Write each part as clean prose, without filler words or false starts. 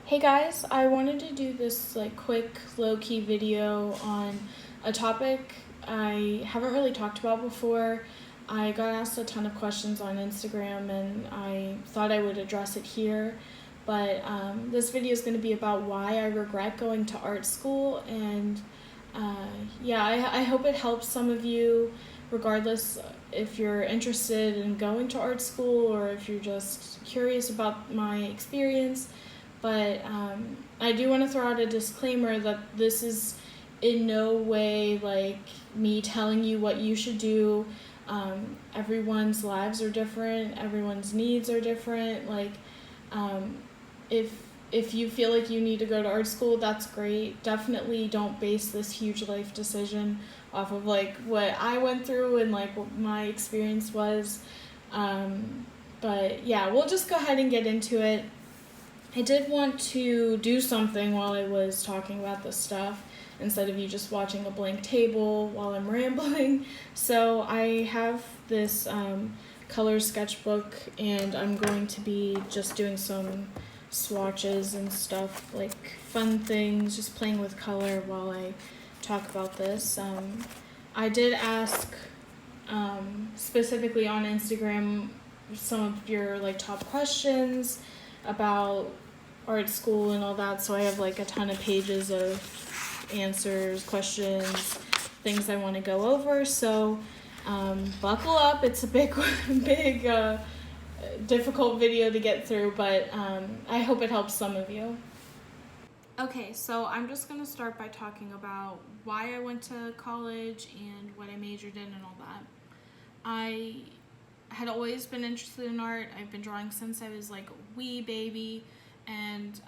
Hey guys, I wanted to do this quick low-key video on a topic I haven't really talked about before. I got asked a ton of questions on Instagram and I thought I would address it here. But this video is going to be about why I regret going to art school, and I hope it helps some of you, regardless if you're interested in going to art school or if you're just curious about my experience. But I do want to throw out a disclaimer that this is in no way like me telling you what you should do. Everyone's lives are different, everyone's needs are different. Um, if you feel like you need to go to art school, that's great. Definitely don't base this huge life decision off of what I went through and what my experience was. But yeah, we'll just go ahead and get into it. I did want to do something while I was talking about this stuff instead of you just watching a blank table while I'm rambling. So I have this color sketchbook, and I'm going to be just doing some swatches and stuff, like fun things, just playing with color while I talk about this. I did ask specifically on Instagram some of your top questions about art school and all that, so I have a ton of pages of answers, questions, things I want to go over. So buckle up. It's a big difficult video to get through, but I hope it helps some of you. Okay, so I'm just going to start by talking about why I went to college and what I majored in and all that. I had always been interested in art. I've been drawing since I was a wee baby, and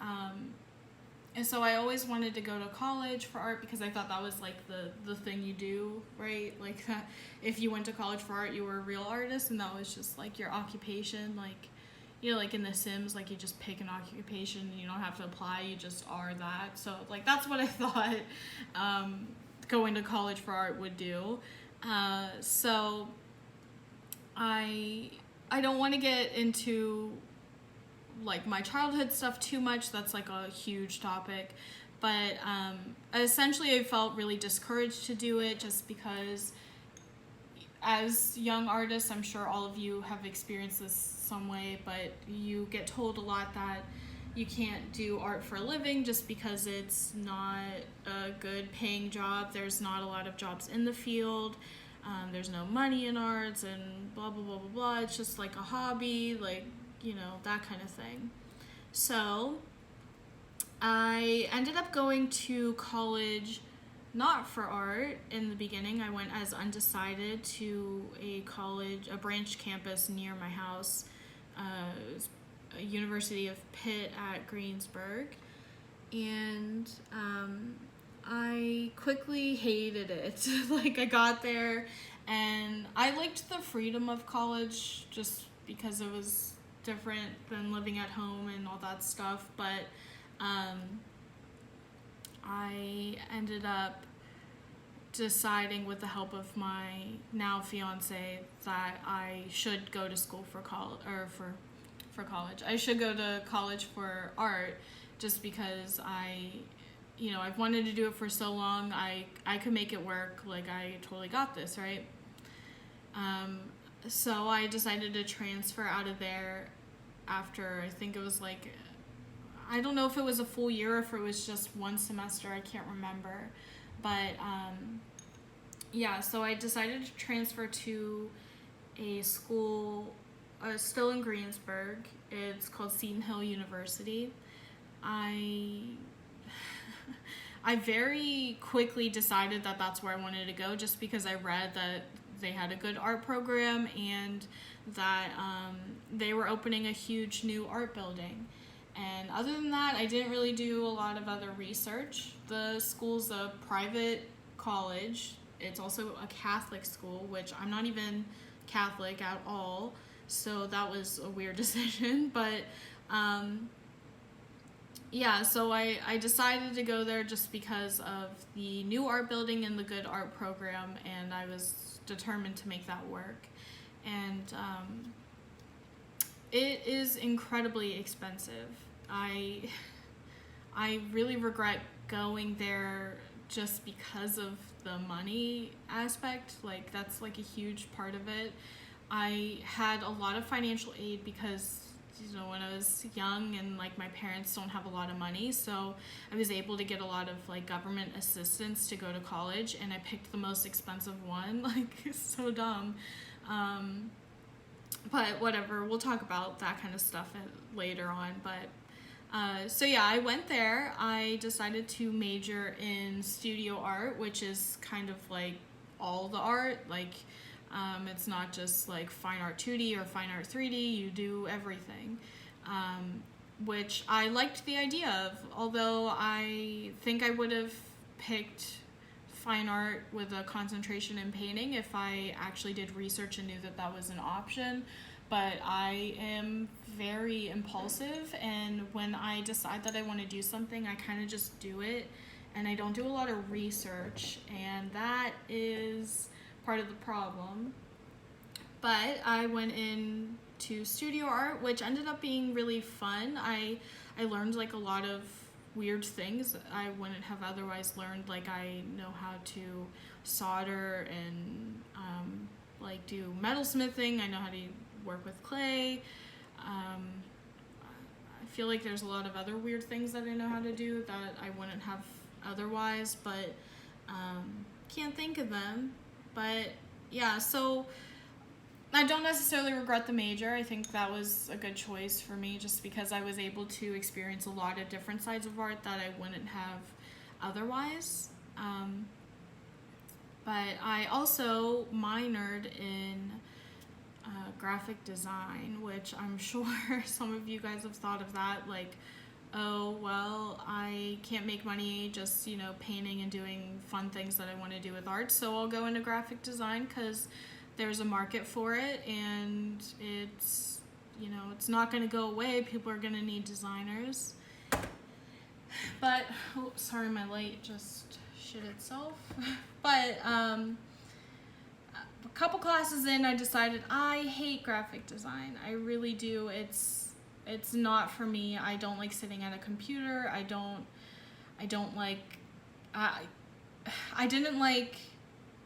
so I always wanted to go to college for art because I thought that was the thing you do, right? If you went to college for art, you were a real artist, and that was just your occupation. Like in The Sims, you just pick an occupation and you don't have to apply, you just are that. So that's what I thought going to college for art would do. So I don't want to get into my childhood stuff too much. That's a huge topic, but essentially I felt really discouraged to do it just because as young artists, I'm sure all of you have experienced this some way, but you get told a lot that you can't do art for a living just because it's not a good paying job. There's not a lot of jobs in the field. There's no money in arts and blah, blah, blah, blah, blah. It's just a hobby, that kind of thing. So I ended up going to college not for art in the beginning. I went as undecided to a branch campus near my house. It was a University of Pitt at Greensburg. And I quickly hated it. I got there and I liked the freedom of college just because it was different than living at home and all that stuff, but I ended up deciding with the help of my now fiance that I should go to school for college, for college. I should go to college for art just because I've wanted to do it for so long. I could make it work. I totally got this, right? So I decided to transfer out of there after, I think it was I don't know if it was a full year or if it was just one semester, I can't remember. But so I decided to transfer to a school still in Greensburg. It's called Seton Hill University. I very quickly decided that that's where I wanted to go just because I read that they had a good art program and that they were opening a huge new art building. And other than that, I didn't really do a lot of other research. The school's a private college. It's also a Catholic school, which I'm not even Catholic at all, so that was a weird decision. But so I decided to go there just because of the new art building and the good art program, and I was determined to make that work. And it is incredibly expensive. I really regret going there just because of the money aspect. Like, that's like a huge part of it. I had a lot of financial aid because, you know, when I was young and like my parents don't have a lot of money, so I was able to get a lot of like government assistance to go to college, and I picked the most expensive one. Like, it's so dumb. But whatever, we'll talk about that kind of stuff later on. But so yeah, I went there. I decided to major in studio art, which is kind of like all the art. Like, it's not just like fine art 2D or fine art 3D. You do everything, which I liked the idea of. Although I think I would have picked fine art with a concentration in painting if I actually did research and knew that that was an option. But I am very impulsive, and when I decide that I want to do something, I kind of just do it, and I don't do a lot of research, and that is part of the problem. But I went into studio art, which ended up being really fun. I learned like a lot of weird things I wouldn't have otherwise learned. Like, I know how to solder and like do metalsmithing. I know how to work with clay. I feel like there's a lot of other weird things that I know how to do that I wouldn't have otherwise, but can't think of them. But yeah, so I don't necessarily regret the major. I think that was a good choice for me just because I was able to experience a lot of different sides of art that I wouldn't have otherwise. But I also minored in graphic design, which I'm sure some of you guys have thought of that, like, oh, well, I can't make money just, you know, painting and doing fun things that I want to do with art, so I'll go into graphic design because there's a market for it, and it's, you know, it's not going to go away. People are going to need designers. But, oh, sorry, my light just shit itself. But, a couple classes in, I decided I hate graphic design. I really do. It's not for me. I don't like sitting at a computer. I don't like, I didn't like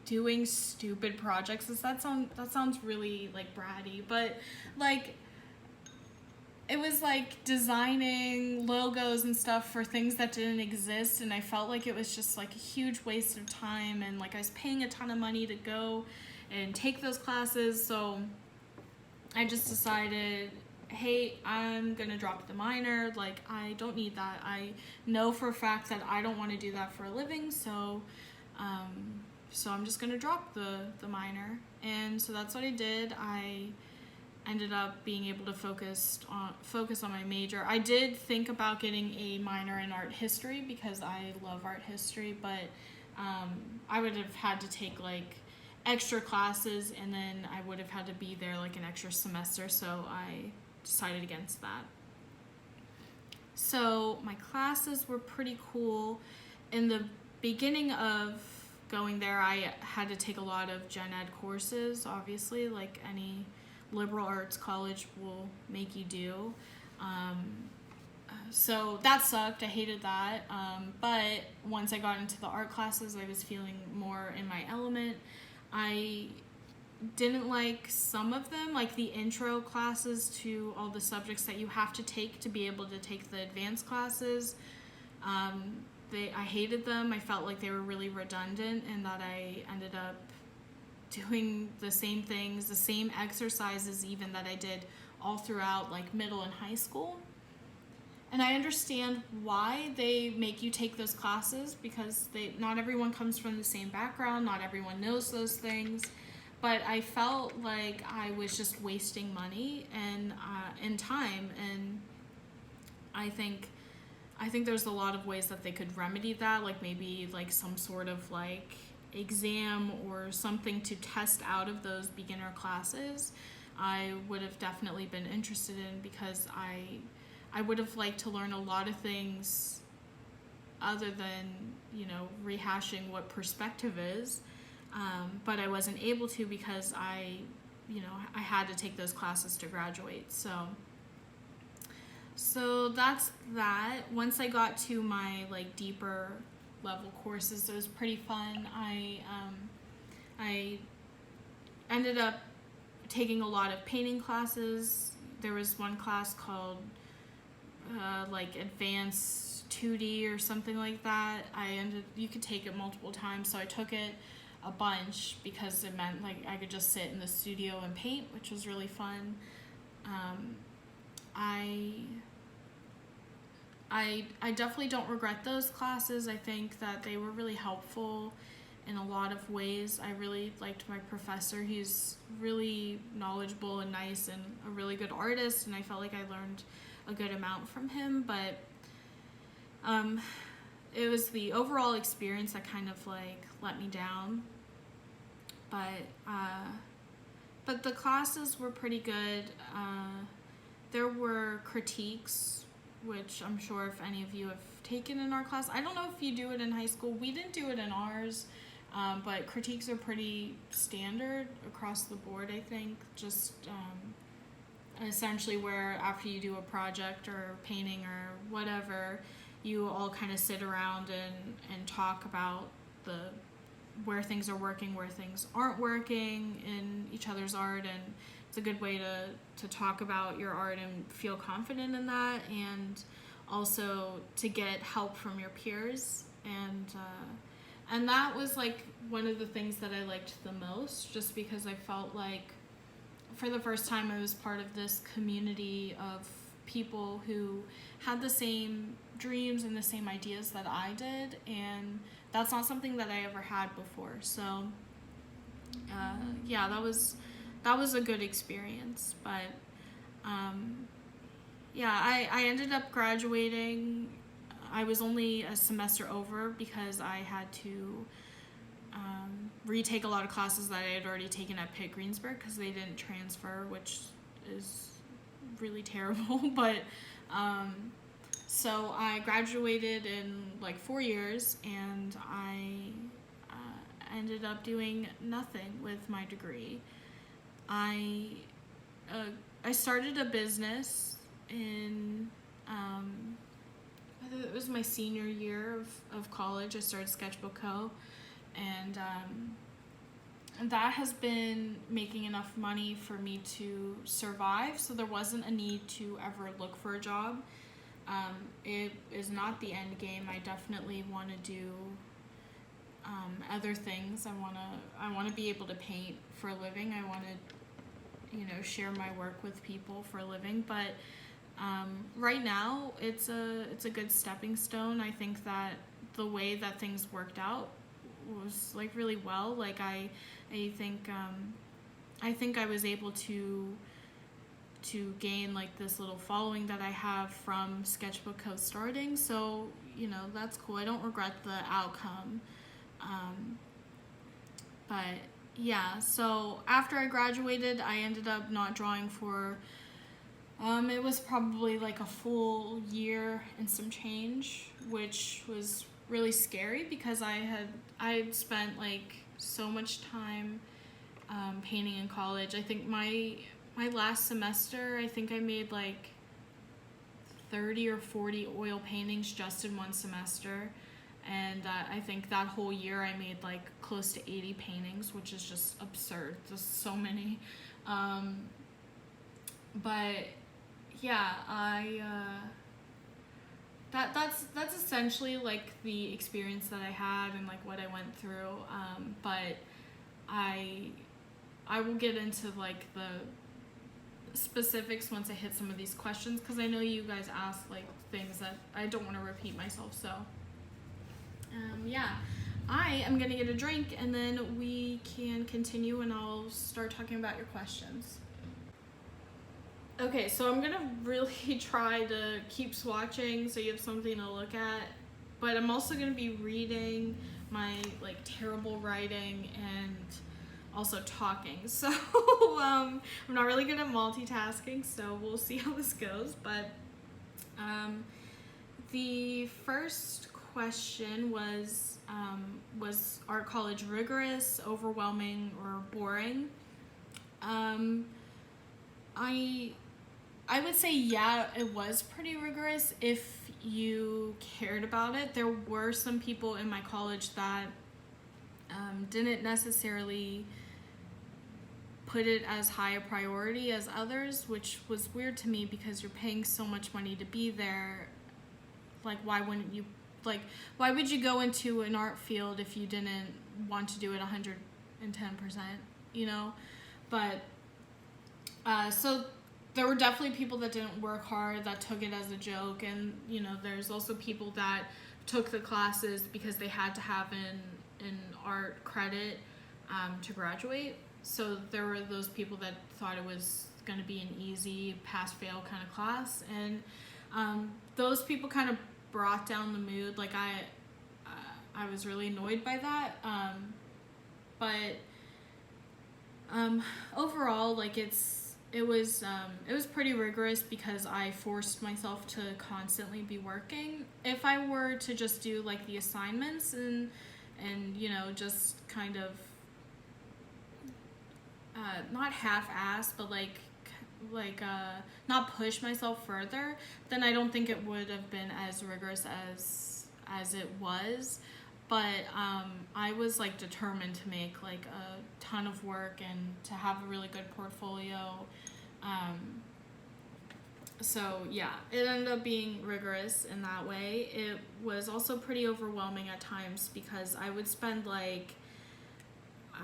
doing stupid projects. That sounds really like bratty, but like, it was like designing logos and stuff for things that didn't exist, and I felt like it was just like a huge waste of time, and like I was paying a ton of money to go and take those classes. So I just decided, hey, I'm gonna drop the minor. Like, I don't need that. I know for a fact that I don't want to do that for a living, so I'm just gonna drop the minor. And so that's what I did. I ended up being able to focus on my major. I did think about getting a minor in art history because I love art history, but I would have had to take like extra classes, and then I would have had to be there like an extra semester, so I decided against that. So my classes were pretty cool. In the beginning of going there, I had to take a lot of gen ed courses, obviously, like any liberal arts college will make you do. So that sucked. I hated that. But once I got into the art classes, I was feeling more in my element. I didn't like some of them, like the intro classes to all the subjects that you have to take to be able to take the advanced classes. I hated them. I felt like they were really redundant, and that I ended up doing the same things, the same exercises even that I did all throughout like middle and high school. And I understand why they make you take those classes, because not everyone comes from the same background, not everyone knows those things. But I felt like I was just wasting money and time, and I think there's a lot of ways that they could remedy that, like maybe like some sort of like exam or something to test out of those beginner classes. I would have definitely been interested in, because I would have liked to learn a lot of things other than, you know, rehashing what perspective is. But I wasn't able to because I had to take those classes to graduate. So So that's that. Once I got to my like deeper level courses, it was pretty fun. I ended up taking a lot of painting classes. There was one class called like Advanced 2D or something like that. You could take it multiple times, so I took it a bunch because it meant like I could just sit in the studio and paint, which was really fun. I definitely don't regret those classes. I think that they were really helpful in a lot of ways. I really liked my professor. He's really knowledgeable and nice and a really good artist, and I felt like I learned a good amount from him. But it was the overall experience that kind of like let me down. But the classes were pretty good. There were critiques, which I'm sure if any of you have taken in our class. I don't know if you do it in high school. We didn't do it in ours, but critiques are pretty standard across the board, I think. Just essentially where after you do a project or painting or whatever, you all kind of sit around and talk about where things are working, where things aren't working in each other's art, and it's a good way to talk about your art and feel confident in that, and also to get help from your peers. And that was like one of the things that I liked the most, just because I felt like for the first time I was part of this community of people who had the same dreams and the same ideas that I did, and that's not something that I ever had before. So yeah, that was a good experience. But yeah, I ended up graduating. I was only a semester over because I had to retake a lot of classes that I had already taken at Pitt Greensburg because they didn't transfer, which is really terrible. But so I graduated in like 4 years, and I ended up doing nothing with my degree. I started a business in it was my senior year of college. I started Sketchbook Co. And that has been making enough money for me to survive, so there wasn't a need to ever look for a job. It is not the end game. I definitely want to do other things. I want to be able to paint for a living. I want to, share my work with people for a living. But right now, it's a good stepping stone. I think that the way that things worked out was like really well. Like I think I was able to gain like this little following that I have from Sketchbook Co starting. So that's cool. I don't regret the outcome. But yeah, so after I graduated, I ended up not drawing for it was probably like a full year and some change, which was really scary because I had spent like so much time painting in college. I think my last semester, I think I made like 30 or 40 oil paintings just in one semester. And I think that whole year I made like close to 80 paintings, which is just absurd. Just so many. But yeah, that's essentially like the experience that I had and like what I went through. But I will get into like the specifics once I hit some of these questions, because I know you guys asked like things that I don't want to repeat myself. So yeah, I am gonna get a drink and then we can continue and I'll start talking about your questions. Okay, so I'm gonna really try to keep swatching so you have something to look at, but I'm also gonna be reading my like terrible writing and also talking. So I'm not really good at multitasking, so we'll see how this goes. But the first question was art college rigorous, overwhelming, or boring? I would say, yeah, it was pretty rigorous if you cared about it. There were some people in my college that didn't necessarily put it as high a priority as others, which was weird to me because you're paying so much money to be there. Like, why wouldn't you, like, why would you go into an art field if you didn't want to do it 110%, you know? But, so there were definitely people that didn't work hard, that took it as a joke, and, you know, there's also people that took the classes because they had to have an art credit to graduate. So there were those people that thought it was going to be an easy pass-fail kind of class, and those people kind of brought down the mood. Like, I was really annoyed by that, but overall, like, it was pretty rigorous because I forced myself to constantly be working. If I were to just do like the assignments and you know, just kind of not half-ass, but like not push myself further, then I don't think it would have been as rigorous as it was. But I was like determined to make like a ton of work and to have a really good portfolio. So yeah, it ended up being rigorous in that way. It was also pretty overwhelming at times because I would spend like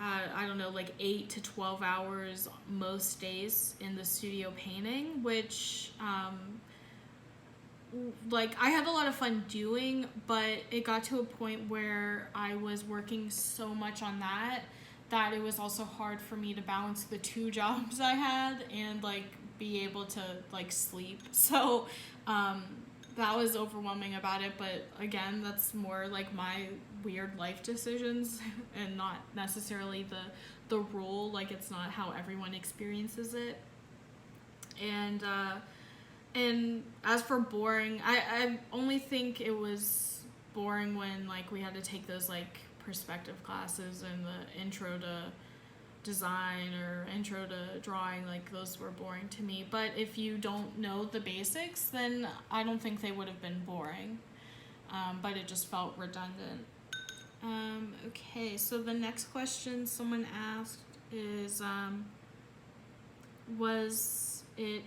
I don't know, like 8 to 12 hours most days in the studio painting, which like I had a lot of fun doing, but it got to a point where I was working so much on that it was also hard for me to balance the 2 jobs I had and like be able to like sleep. So that was overwhelming about it, but again, that's more like my weird life decisions and not necessarily the rule. Like, it's not how everyone experiences it. And as for boring, I only think it was boring when like we had to take those like perspective classes and the intro to design or intro to drawing. Like, those were boring to me. But if you don't know the basics, then I don't think they would have been boring. But it just felt redundant. Okay, so the next question someone asked is, was it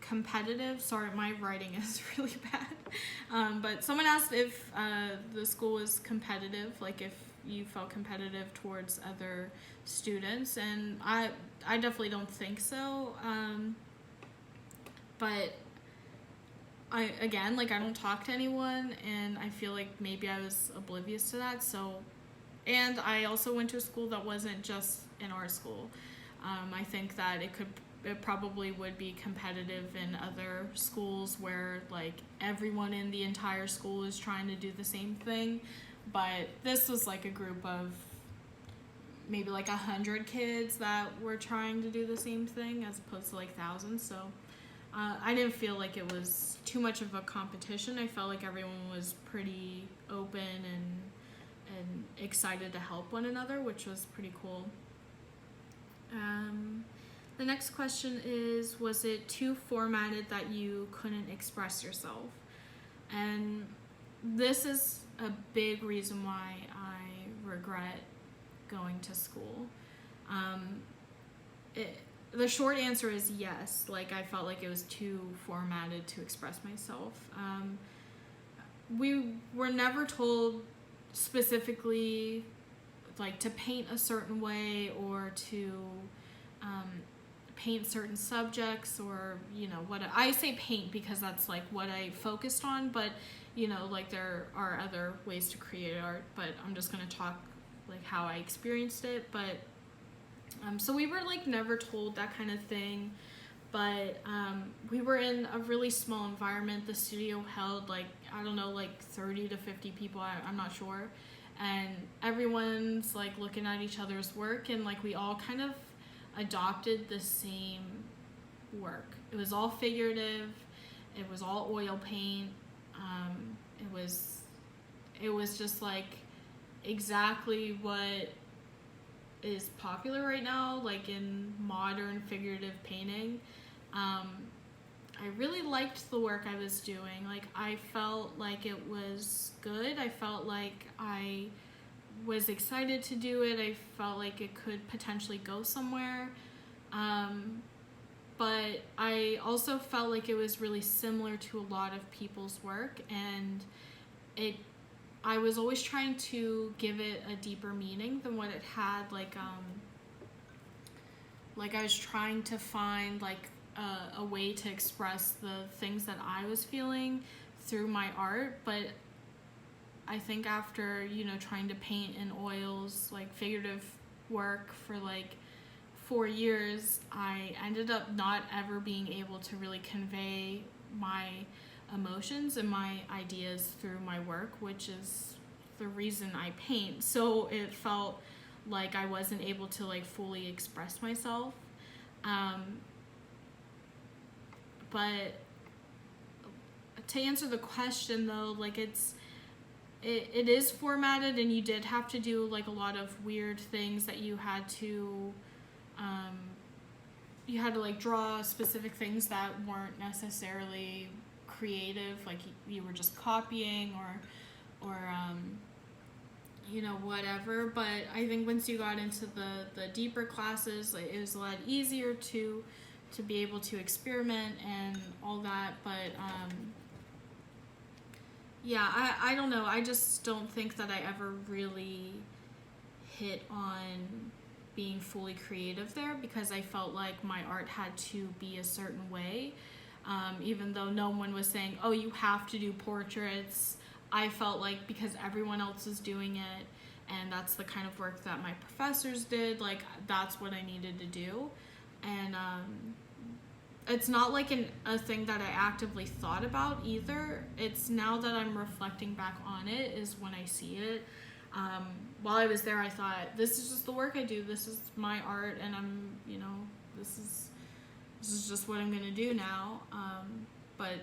competitive? Sorry, my writing is really bad. But someone asked if the school was competitive, like if you felt competitive towards other students, and I definitely don't think so. But I don't talk to anyone, and I feel like maybe I was oblivious to that. So, and I also went to a school that wasn't just an art school. I think that it probably would be competitive in other schools where like everyone in the entire school is trying to do the same thing, but this was like a group of maybe like 100 kids that were trying to do the same thing as opposed to like thousands. So I didn't feel like it was too much of a competition. I felt like everyone was pretty open and excited to help one another, which was pretty cool. The next question is, was it too formatted that you couldn't express yourself? And this is a big reason why I regret going to school. The short answer is yes. Like, I felt like it was too formatted to express myself. We were never told specifically like to paint a certain way or to paint certain subjects, or you know what I say paint because that's like what I focused on, but you know, like there are other ways to create art, but I'm just going to talk like how I experienced it. But so we were like never told that kind of thing, but we were in a really small environment. The studio held like, I don't know, like 30 to 50 people, I'm not sure, and everyone's like looking at each other's work, and like we all kind of adopted the same work. It was all figurative, it was all oil paint, it was just like exactly what is popular right now, like in modern figurative painting. I really liked the work I was doing. Like, I felt like it was good. I felt like I was excited to do it. I felt like it could potentially go somewhere. But I also felt like it was really similar to a lot of people's work, and I was always trying to give it a deeper meaning than what it had. Like I was trying to find like a way to express the things that I was feeling through my art. But I think after, trying to paint in oils, like figurative work for like 4 years, I ended up not ever being able to really convey my emotions and my ideas through my work, which is the reason I paint. So it felt like I wasn't able to like fully express myself. But to answer the question though, like it is formatted, and you did have to do like a lot of weird things that you had to like draw specific things that weren't necessarily creative, like you were just copying or whatever. But I think once you got into the deeper classes, like, it was a lot easier to be able to experiment and all that. But I don't know, I just don't think that I ever really hit on being fully creative there, because I felt like my art had to be a certain way. Even though no one was saying, oh, you have to do portraits, I felt like because everyone else is doing it, and that's the kind of work that my professors did, like that's what I needed to do. And it's not like a thing that I actively thought about either. It's now that I'm reflecting back on it is when I see it. While I was there, I thought, this is just the work I do. This is my art, and I'm, this is just what I'm gonna do now. But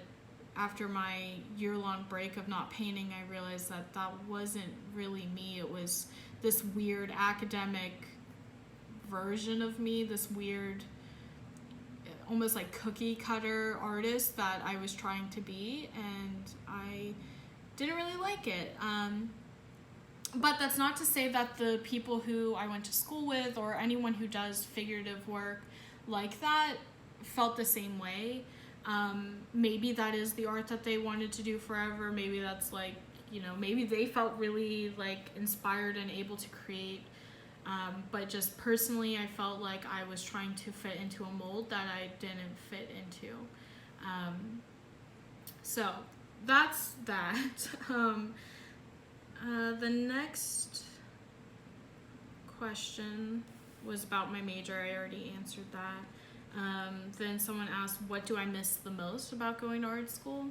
after my year-long break of not painting, I realized that wasn't really me. It was this weird academic version of me, this weird, almost like cookie cutter artist that I was trying to be, and I didn't really like it. But that's not to say that the people who I went to school with or anyone who does figurative work like that felt the same way. Maybe that is the art that they wanted to do forever. Maybe that's like, maybe they felt really like inspired and able to create. But just personally, I felt like I was trying to fit into a mold that I didn't fit into. So that's that. The next question was about my major. I already answered that. Then someone asked, what do I miss the most about going to art school?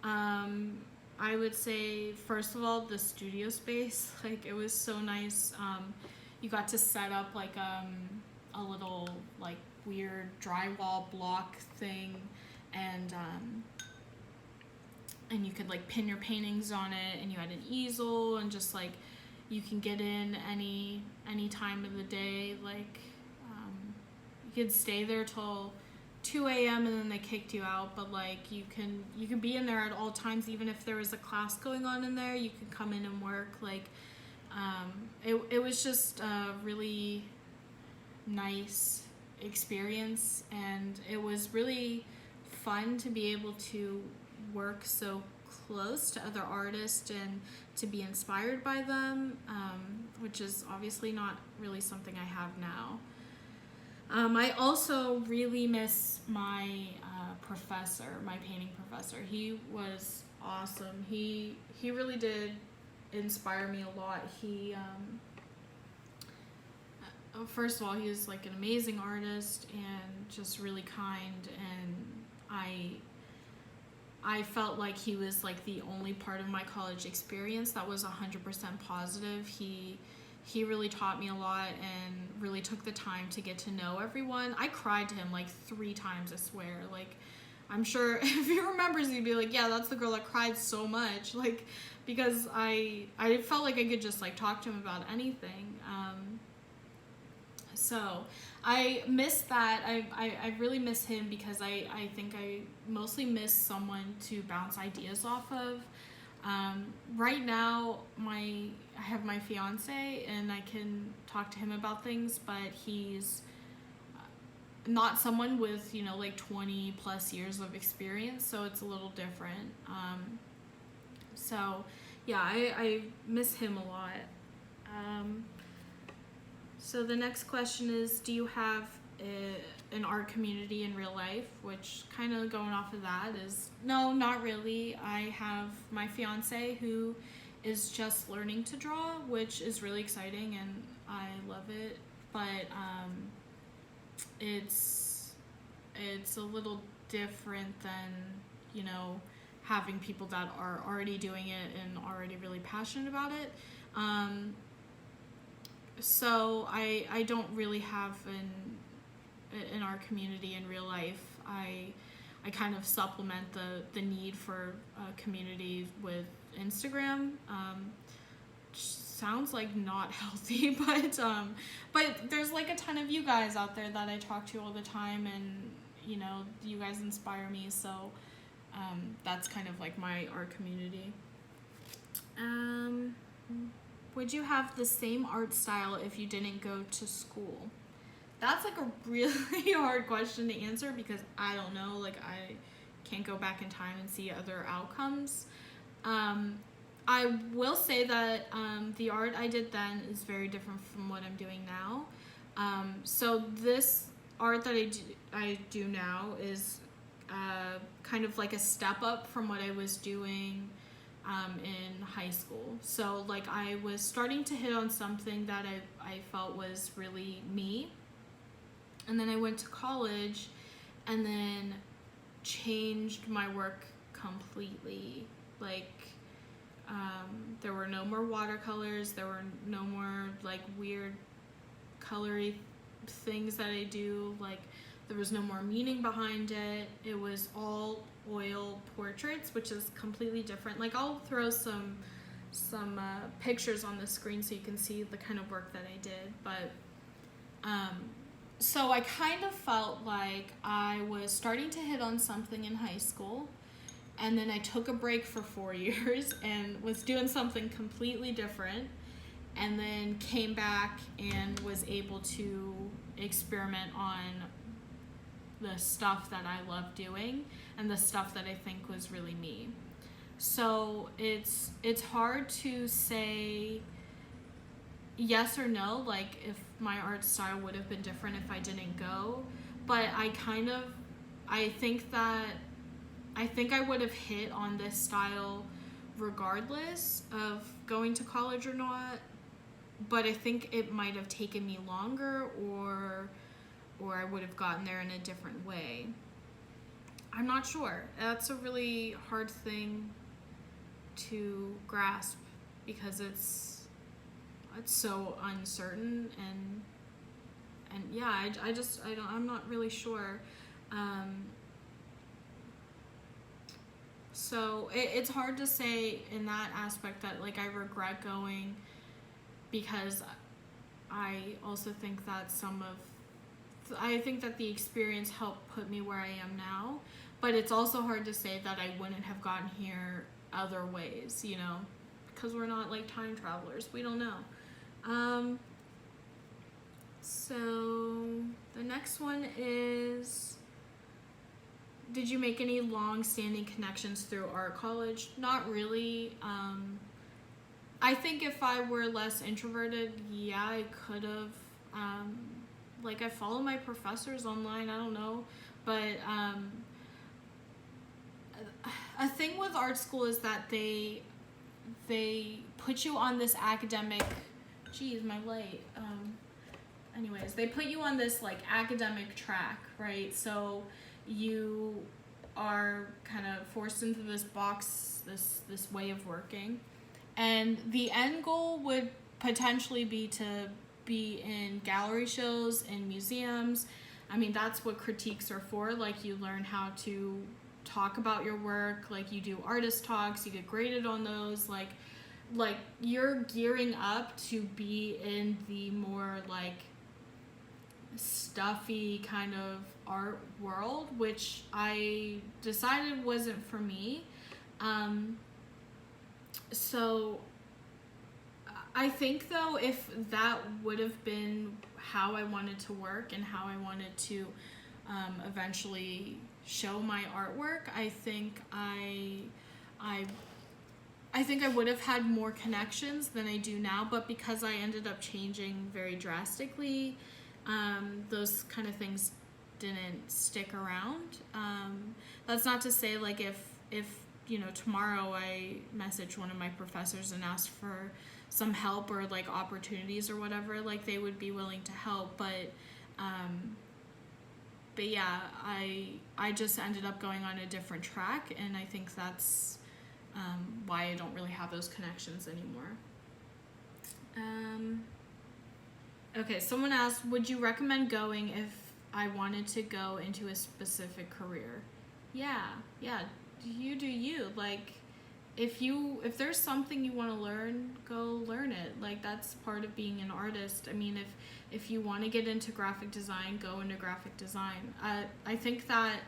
I would say, first of all, the studio space. Like, it was so nice. You got to set up like a little like weird drywall block thing, and you could like pin your paintings on it, and you had an easel, and just like you can get in any time of the day. Like you could stay there till 2 a.m. and then they kicked you out, but like you can be in there at all times. Even if there was a class going on in there, you could come in and work. Like it was just a really nice experience, and it was really fun to be able to work so close to other artists and to be inspired by them, which is obviously not really something I have now. I also really miss my professor, my painting professor. He was awesome. He really did inspire me a lot. He first of all, he was like an amazing artist and just really kind, and I felt like he was like the only part of my college experience that was 100% positive. He really taught me a lot and really took the time to get to know everyone. I cried to him like 3 times, I swear. Like, I'm sure if he remembers, he'd be like, yeah, that's the girl that cried so much. Like, because I felt like I could just like talk to him about anything. So I miss that. I really miss him because I think I mostly miss someone to bounce ideas off of. Right now, I have my fiance and I can talk to him about things, but he's not someone with, like 20 plus years of experience, so it's a little different. So yeah, I miss him a lot. So the next question is, do you have an art community in real life? Which, kind of going off of that, is no, not really. I have my fiance who is just learning to draw, which is really exciting and I love it. But it's a little different than, having people that are already doing it and already really passionate about it. So I don't really have an art community in real life. I kind of supplement the need for a community with Instagram. Sounds like not healthy, but there's like a ton of you guys out there that I talk to all the time, and you guys inspire me. So that's kind of like my art community. Would you have the same art style if you didn't go to school? That's like a really hard question to answer because I don't know. Like, I can't go back in time and see other outcomes. I will say that the art I did then is very different from what I'm doing now. So this art that I do now is kind of like a step up from what I was doing in high school. So like I was starting to hit on something that I felt was really me. And then I went to college and then changed my work completely. Like there were no more watercolors, there were no more like weird colory things that I do. Like there was no more meaning behind it. It was all oil portraits, which is completely different. Like I'll throw some pictures on the screen so you can see the kind of work that I did. But so I kind of felt like I was starting to hit on something in high school, and then I took a break for 4 years and was doing something completely different, and then came back and was able to experiment on the stuff that I love doing and the stuff that I think was really me. So it's hard to say yes or no, like if my art style would have been different if I didn't go, but I think I would have hit on this style regardless of going to college or not, but I think it might have taken me longer, or I would have gotten there in a different way. I'm not sure. That's a really hard thing to grasp because it's so uncertain, and yeah, I'm not really sure. So it's hard to say in that aspect that like I regret going, because I also think that I think that the experience helped put me where I am now, but it's also hard to say that I wouldn't have gotten here other ways, because we're not like time travelers. We don't know. So the next one is, did you make any long-standing connections through art college? Not really. I think if I were less introverted, yeah, I could have. Like I follow my professors online, I don't know, but a thing with art school is that they put you on this academic, my light. Anyways, they put you on this like academic track, right? So you are kind of forced into this box, this way of working, and the end goal would potentially be to be in gallery shows and museums. I mean, that's what critiques are for. Like you learn how to talk about your work, like you do artist talks, you get graded on those, like you're gearing up to be in the more like stuffy kind of art world, which I decided wasn't for me. So I think though, if that would have been how I wanted to work and how I wanted to eventually show my artwork, I think I would have had more connections than I do now. But because I ended up changing very drastically, those kind of things didn't stick around. That's not to say like if tomorrow I message one of my professors and ask for some help or like opportunities or whatever, like they would be willing to help. But yeah, I just ended up going on a different track, and I think that's why I don't really have those connections anymore. Okay, someone asked, would you recommend going if I wanted to go into a specific career? Yeah, you do you. Like, if there's something you want to learn, go learn it. Like, that's part of being an artist. I mean, if you want to get into graphic design, go into graphic design. I think that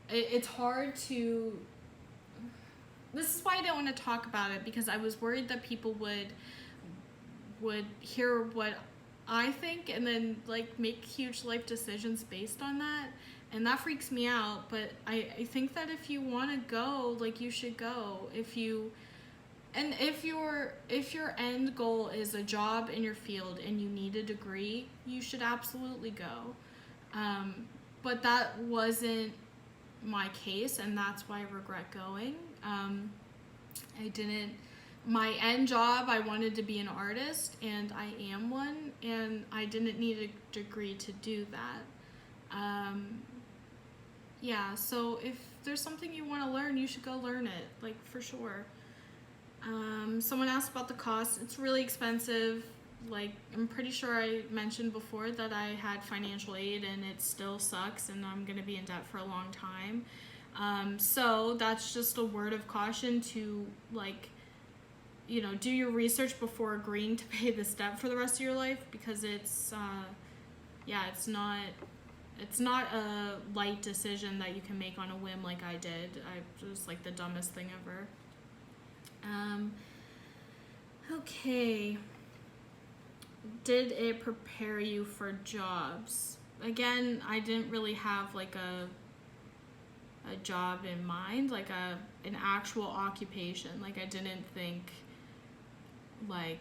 it's hard to. This is why I don't want to talk about it, because I was worried that people would hear what I think and then like make huge life decisions based on that, and that freaks me out. But I think that if you want to go, like, you should go. If your end goal is a job in your field and you need a degree, you should absolutely go. But that wasn't my case, and that's why I regret going. My end job, I wanted to be an artist, and I am one, and I didn't need a degree to do that. Yeah, so if there's something you want to learn, you should go learn it, like, for sure. Someone asked about the cost. It's really expensive. Like, I'm pretty sure I mentioned before that I had financial aid, and it still sucks, and I'm going to be in debt for a long time. So that's just a word of caution to, like, do your research before agreeing to pay this debt for the rest of your life, because it's not a light decision that you can make on a whim like I did. It was like the dumbest thing ever. Okay. Did it prepare you for jobs? Again, I didn't really have like a job in mind, like an actual occupation. Like, I didn't think like,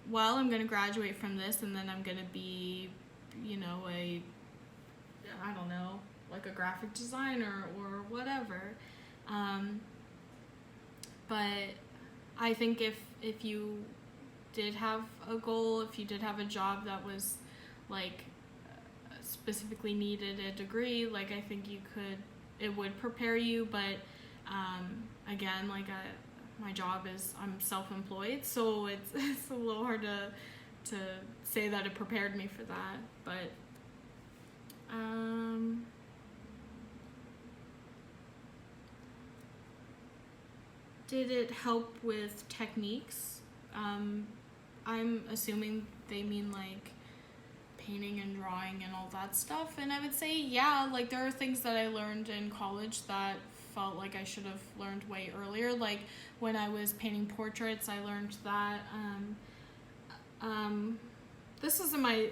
well, I'm going to graduate from this and then I'm going to be, I don't know, like a graphic designer or whatever. But I think if you did have a goal, if you did have a job that was like specifically needed a degree, like, I think it would prepare you. But again, like, my job is, I'm self-employed, so it's a little hard to say that it prepared me for that. But did it help with techniques? I'm assuming they mean like painting and drawing and all that stuff, and I would say yeah, like, there are things that I learned in college that felt like I should have learned way earlier. Like, when I was painting portraits, I learned that this was in my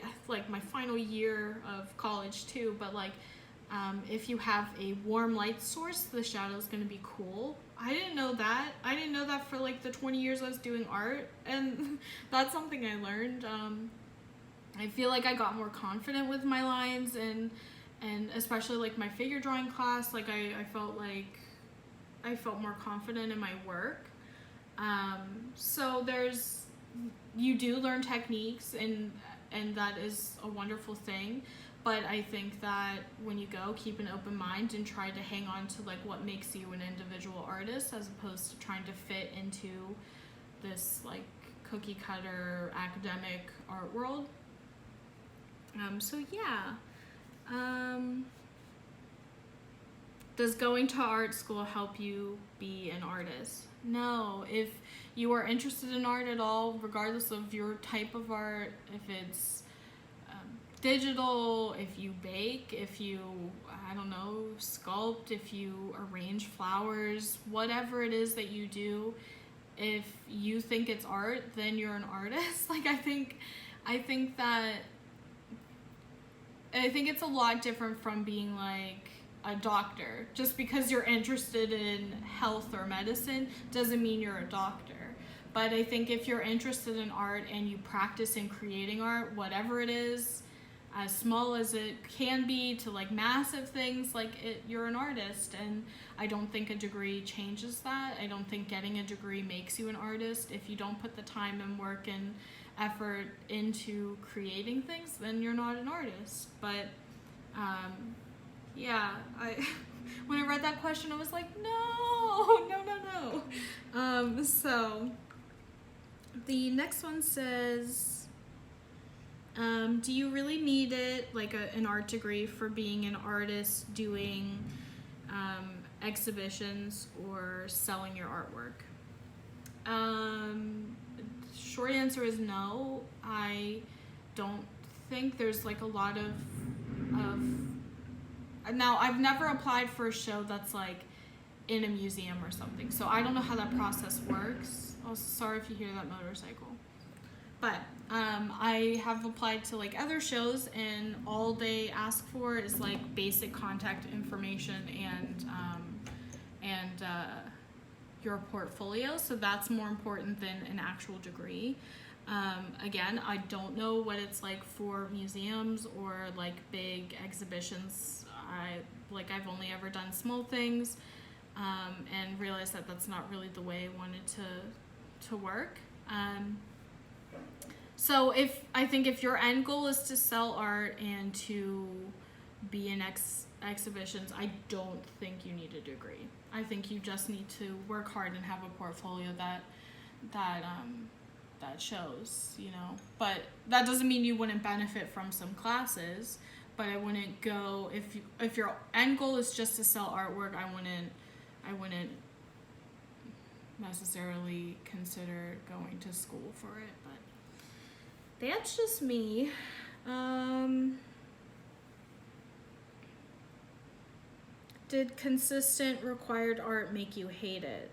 final year of college too, but like, if you have a warm light source, the shadow is going to be cool. I didn't know that for like the 20 years I was doing art, and that's something I learned. I feel like I got more confident with my lines, and especially like my figure drawing class, like I felt more confident in my work. So you do learn techniques, and that is a wonderful thing. But I think that when you go, keep an open mind and try to hang on to like what makes you an individual artist, as opposed to trying to fit into this like cookie cutter academic art world. So yeah. Does going to art school help you be an artist? No. If you are interested in art at all, regardless of your type of art, if it's digital, if you bake, if you, I don't know, sculpt, if you arrange flowers, whatever it is that you do, if you think it's art, then you're an artist. Like, I think it's a lot different from being like a doctor. Just because you're interested in health or medicine doesn't mean you're a doctor. But I think if you're interested in art and you practice in creating art, whatever it is, as small as it can be to like massive things, you're an artist. And I don't think a degree changes that. I don't think getting a degree makes you an artist. If you don't put the time and work and effort into creating things, then you're not an artist. But yeah, when I read that question, I was like, no. So the next one says, do you really need it, like an art degree, for being an artist doing exhibitions or selling your artwork? Short answer is no. I don't think there's like a lot of now, I've never applied for a show that's like in a museum or something, so I don't know how that process works. Oh, sorry if you hear that motorcycle. But I have applied to like other shows, and all they ask for is like basic contact information and your portfolio. So that's more important than an actual degree. Again, I don't know what it's like for museums or like big exhibitions. I've only ever done small things, and realized that that's not really the way I wanted to work. So I think if your end goal is to sell art and to be in exhibitions, I don't think you need a degree. I think you just need to work hard and have a portfolio that shows, you know. But that doesn't mean you wouldn't benefit from some classes. But I wouldn't go if your end goal is just to sell artwork. I wouldn't necessarily consider going to school for it. But that's just me. Did consistent required art make you hate it?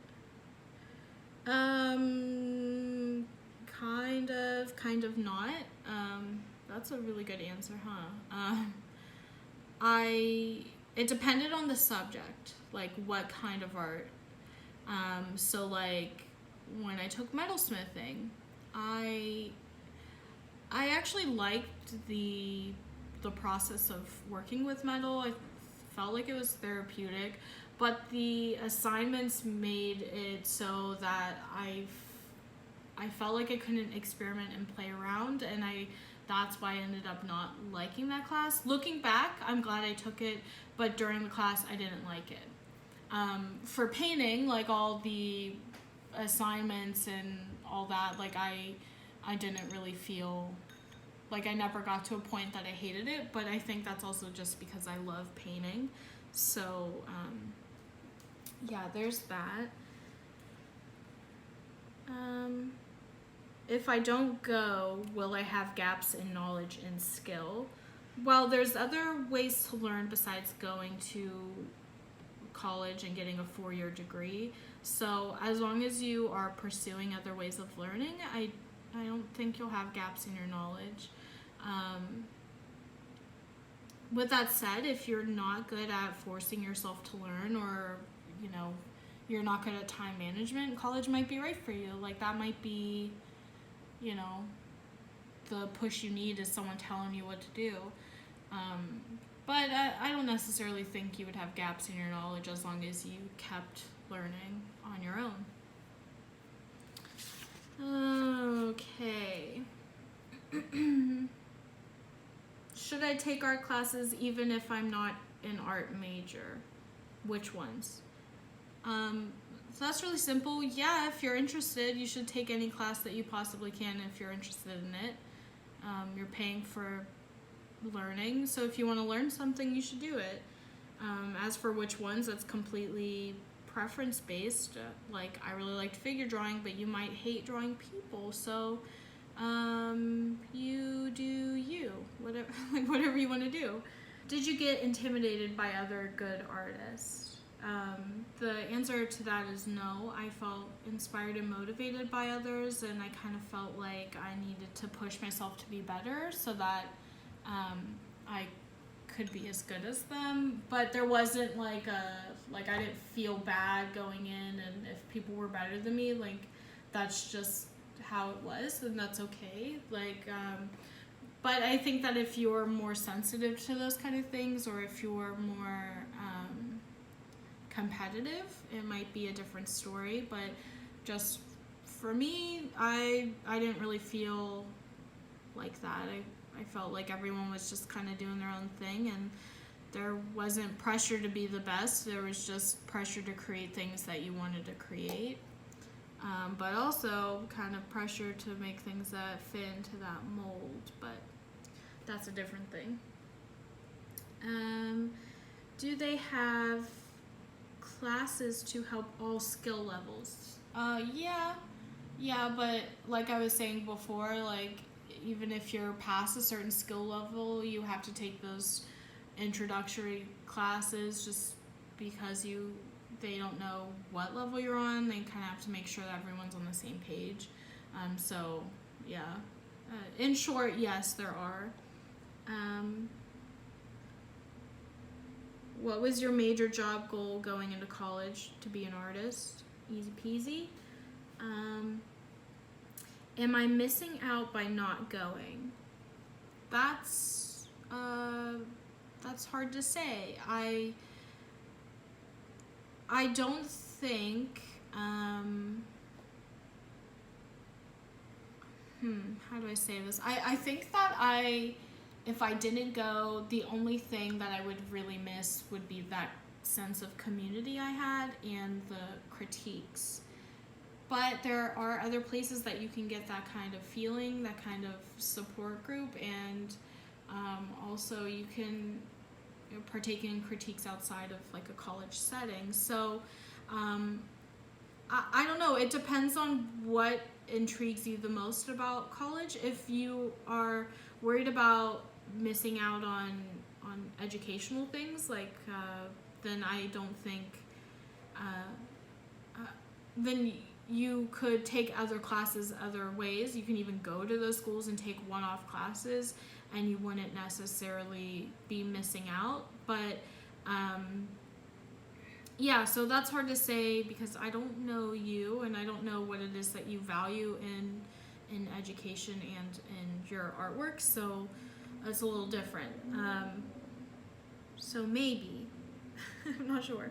Kind of not. That's a really good answer, huh? It depended on the subject, like what kind of art. So like when I took metalsmithing, I actually liked the process of working with metal. I felt like it was therapeutic, but the assignments made it so that I felt like I couldn't experiment and play around, and that's why I ended up not liking that class. Looking back, I'm glad I took it, but during the class, I didn't like it. For painting, like all the assignments and all that, like I didn't really feel like I never got to a point that I hated it, but I think that's also just because I love painting. So, yeah, there's that. If I don't go, will I have gaps in knowledge and skill? Well, there's other ways to learn besides going to college and getting a 4-year degree. So as long as you are pursuing other ways of learning, I don't think you'll have gaps in your knowledge. With that said, if you're not good at forcing yourself to learn, or, you know, you're not good at time management, college might be right for you. Like, that might be, you know, the push you need is someone telling you what to do. But I don't necessarily think you would have gaps in your knowledge as long as you kept learning on your own. Okay. Should I take art classes even if I'm not an art major? Which ones? So that's really simple. Yeah, if you're interested, you should take any class that you possibly can if you're interested in it. You're paying for learning, so if you want to learn something, you should do it. As for which ones, that's completely preference based. Like, I really liked figure drawing, but you might hate drawing people, so you do you, whatever, like whatever you want to do. Did you get intimidated by other good artists? The answer to that is no. I felt inspired and motivated by others, and I kind of felt like I needed to push myself to be better so that I could be as good as them. But there wasn't like I didn't feel bad going in, and if people were better than me, like that's just how it was, and that's okay. But I think that if you're more sensitive to those kind of things, or if you're more competitive, it might be a different story. But just for me, I didn't really feel like that. I felt like everyone was just kind of doing their own thing, and there wasn't pressure to be the best. There was just pressure to create things that you wanted to create, but also kind of pressure to make things that fit into that mold. But that's a different thing. Do they have classes to help all skill levels? Yeah, but like I was saying before, like even if you're past a certain skill level, you have to take those introductory classes just because they don't know what level you're on. They kind of have to make sure that everyone's on the same page. So yeah, in short, yes, there are. What was your major job goal going into college? To be an artist. Easy peasy. Am I missing out by not going? That's hard to say. I don't think, how do I say this? I think that if I didn't go, the only thing that I would really miss would be that sense of community I had and the critiques. But there are other places that you can get that kind of feeling, that kind of support group, and also you can partake in critiques outside of like a college setting. So I don't know, it depends on what intrigues you the most about college. If you are worried about missing out on educational things, like then I don't think then you could take other classes other ways. You can even go to those schools and take one-off classes, and you wouldn't necessarily be missing out. But yeah, so that's hard to say because I don't know you, and I don't know what it is that you value in education and in your artwork, so it's a little different. So maybe. I'm not sure.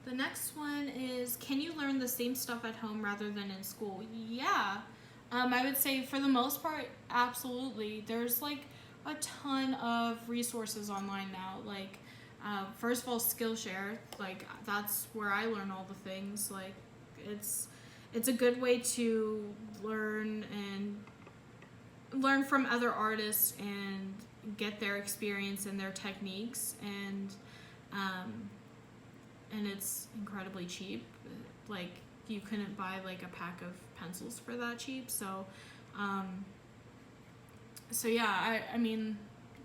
The next one is, can you learn the same stuff at home rather than in school? Yeah. I would say for the most part, absolutely. There's like a ton of resources online now. Like, first of all, Skillshare, like that's where I learn all the things. Like, it's a good way to learn from other artists and get their experience and their techniques, and it's incredibly cheap. Like, you couldn't buy like a pack of pencils for that cheap. So yeah, I mean,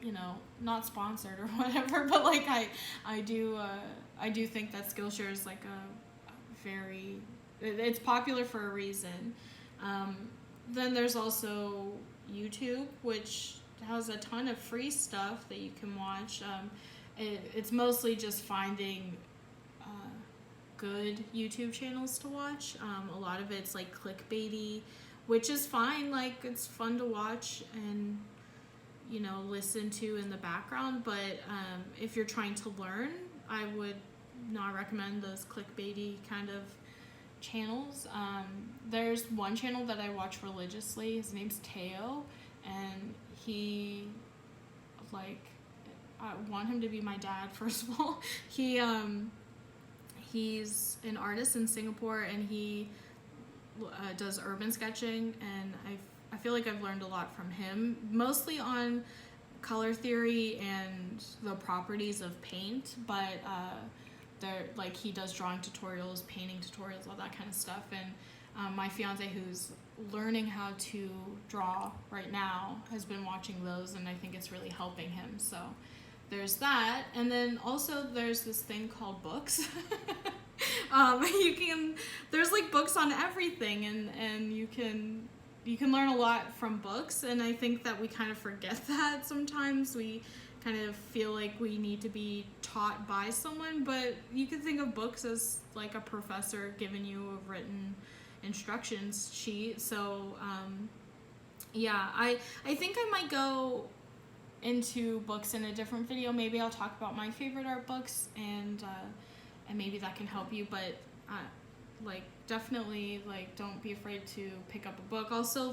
you know, not sponsored or whatever, but like I do think that Skillshare is like it's popular for a reason. Then there's also YouTube, which has a ton of free stuff that you can watch. It's mostly just finding good YouTube channels to watch. A lot of it's like clickbaity, which is fine. Like, it's fun to watch and, you know, listen to in the background. But if you're trying to learn, I would not recommend those clickbaity kind of channels. There's one channel that I watch religiously. His name's Teo, and he, like, I want him to be my dad, first of all. He's an artist in Singapore, and he does urban sketching, and I feel like I've learned a lot from him, mostly on color theory and the properties of paint, but he does drawing tutorials, painting tutorials, all that kind of stuff. And my fiance, who's learning how to draw right now, has been watching those, and I think it's really helping him. So there's that. And then also there's this thing called books. There's like books on everything, and you can learn a lot from books, and I think that we kind of forget that sometimes. We kind of feel like we need to be taught by someone, but you can think of books as like a professor giving you a written instructions sheet. So I think I might go into books in a different video. Maybe I'll talk about my favorite art books, and maybe that can help you. But definitely don't be afraid to pick up a book. Also,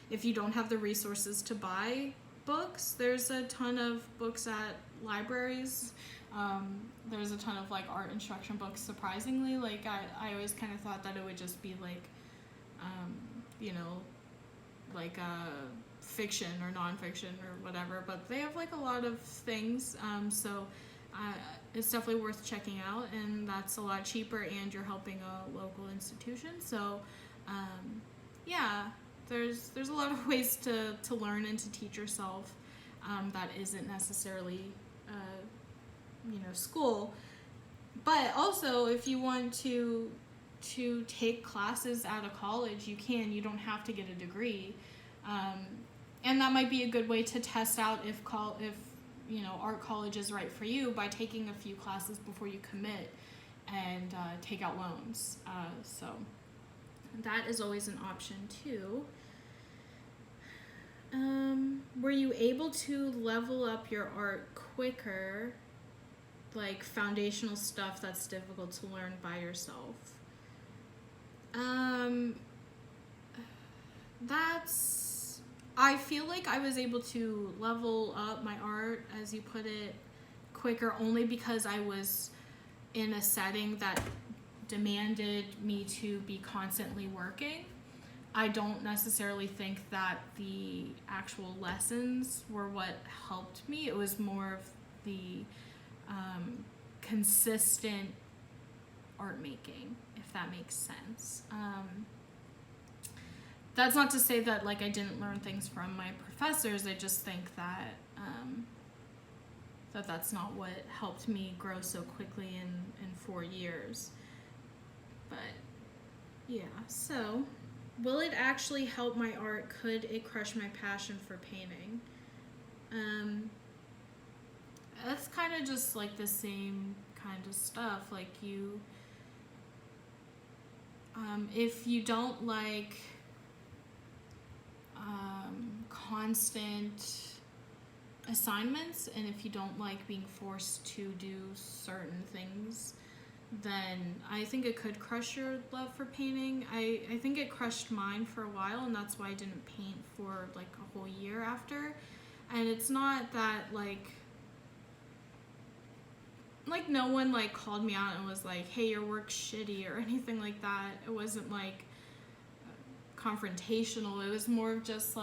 if you don't have the resources to buy books, there's a ton of books at libraries. There's a ton of art instruction books, surprisingly. I always kind of thought that it would just be fiction or nonfiction or whatever, but they have a lot of things, so it's definitely worth checking out, and that's a lot cheaper, and you're helping a local institution. So there's a lot of ways to learn and to teach yourself that isn't necessarily school. But also, if you want to take classes at a college, you can. You don't have to get a degree, and that might be a good way to test out if art college is right for you, by taking a few classes before you commit and take out loans. So that is always an option too. Were you able to level up your art quicker, foundational stuff that's difficult to learn by yourself? I feel like I was able to level up my art, as you put it, quicker, only because I was in a setting that demanded me to be constantly working. I don't necessarily think that the actual lessons were what helped me. It was more of the consistent art making, if that makes sense. That's not to say that I didn't learn things from my professors. I just think that that's not what helped me grow so quickly in 4 years. But yeah, so will it actually help my art? Could it crush my passion for painting? That's kind of just the same kind of stuff. If you don't like constant assignments, and if you don't like being forced to do certain things, then I think it could crush your love for painting. I think it crushed mine for a while, and that's why I didn't paint for a whole year after. And it's not that no one called me out and was hey, your work's shitty or anything like that. It wasn't confrontational. It was more of just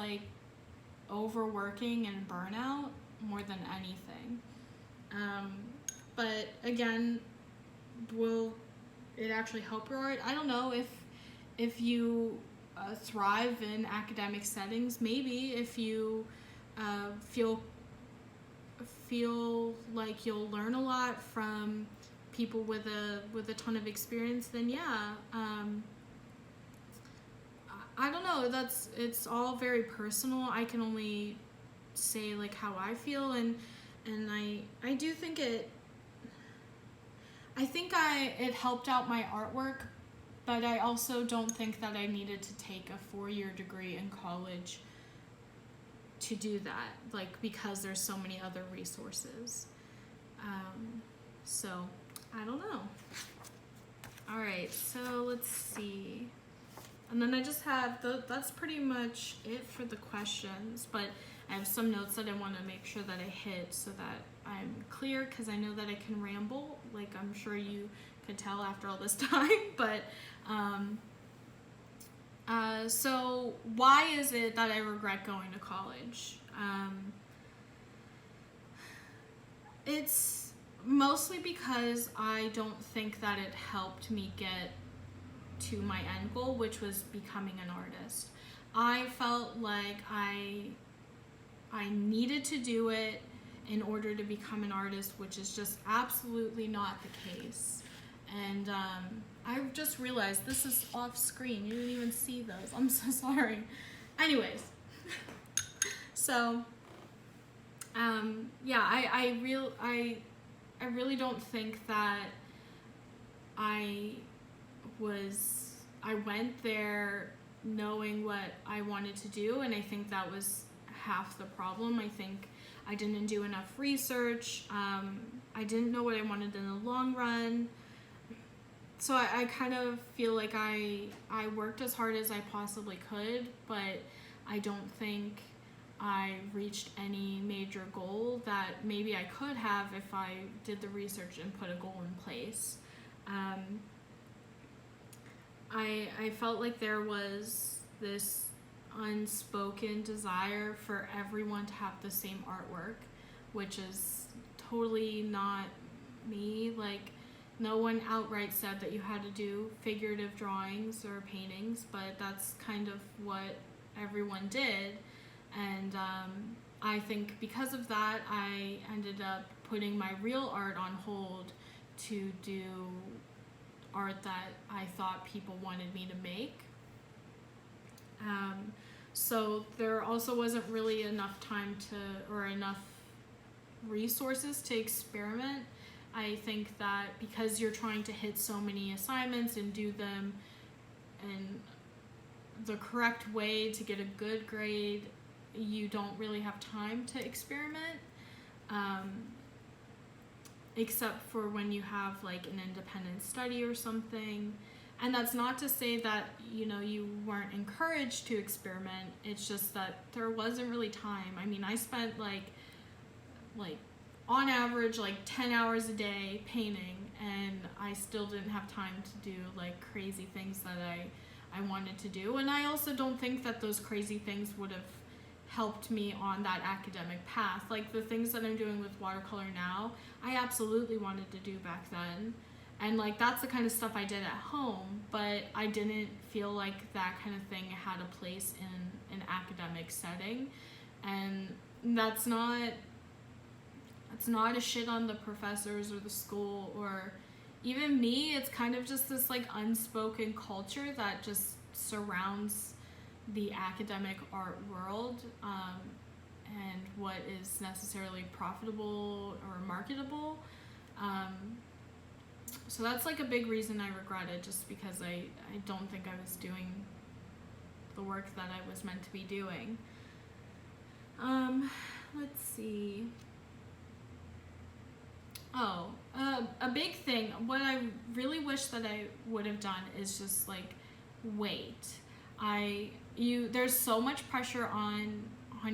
overworking and burnout more than anything. But again, will it actually help your art? I don't know. If you thrive in academic settings, maybe. If you feel like you'll learn a lot from people with a ton of experience, then yeah. I don't know. It's all very personal. I can only say how I feel, and I do think it helped out my artwork, but I also don't think that I needed to take a 4-year degree in college to do that, because there's so many other resources. So I don't know. All right, so let's see. And then I just have, that's pretty much it for the questions, but I have some notes that I want to make sure that I hit so that I'm clear, because I know that I can ramble, I'm sure you could tell after all this time. But so why is it that I regret going to college? It's mostly because I don't think that it helped me get to my end goal, which was becoming an artist. I felt like I needed to do it in order to become an artist, which is just absolutely not the case. And I just realized this is off screen. You didn't even see those. I'm so sorry. Anyways, so yeah, I really don't think that I went there knowing what I wanted to do, and I think that was half the problem. I think I didn't do enough research. I didn't know what I wanted in the long run. So I kind of feel like I worked as hard as I possibly could, but I don't think I reached any major goal that maybe I could have if I did the research and put a goal in place. I felt like there was this unspoken desire for everyone to have the same artwork, which is totally not me. Like, no one outright said that you had to do figurative drawings or paintings, but that's kind of what everyone did. And I think because of that, I ended up putting my real art on hold to do art that I thought people wanted me to make. So there also wasn't really enough time or enough resources to experiment. I think that because you're trying to hit so many assignments and do them in the correct way to get a good grade, you don't really have time to experiment, except for when you have like an independent study or something. And that's not to say that, you weren't encouraged to experiment. It's just that there wasn't really time. I mean, I spent like on average like 10 hours a day painting, and I still didn't have time to do like crazy things that I wanted to do. And I also don't think that those crazy things would have helped me on that academic path. Like the things that I'm doing with watercolor now, I absolutely wanted to do back then. And like that's the kind of stuff I did at home, but I didn't feel like that kind of thing had a place in an academic setting. And that's not a shit on the professors or the school or even me. It's kind of just this like unspoken culture that just surrounds the academic art world, and what is necessarily profitable or marketable. So that's like a big reason I regret it, just because I don't think I was doing the work that I was meant to be doing. Let's see. A big thing, what I really wish that I would have done is just like wait. There's so much pressure on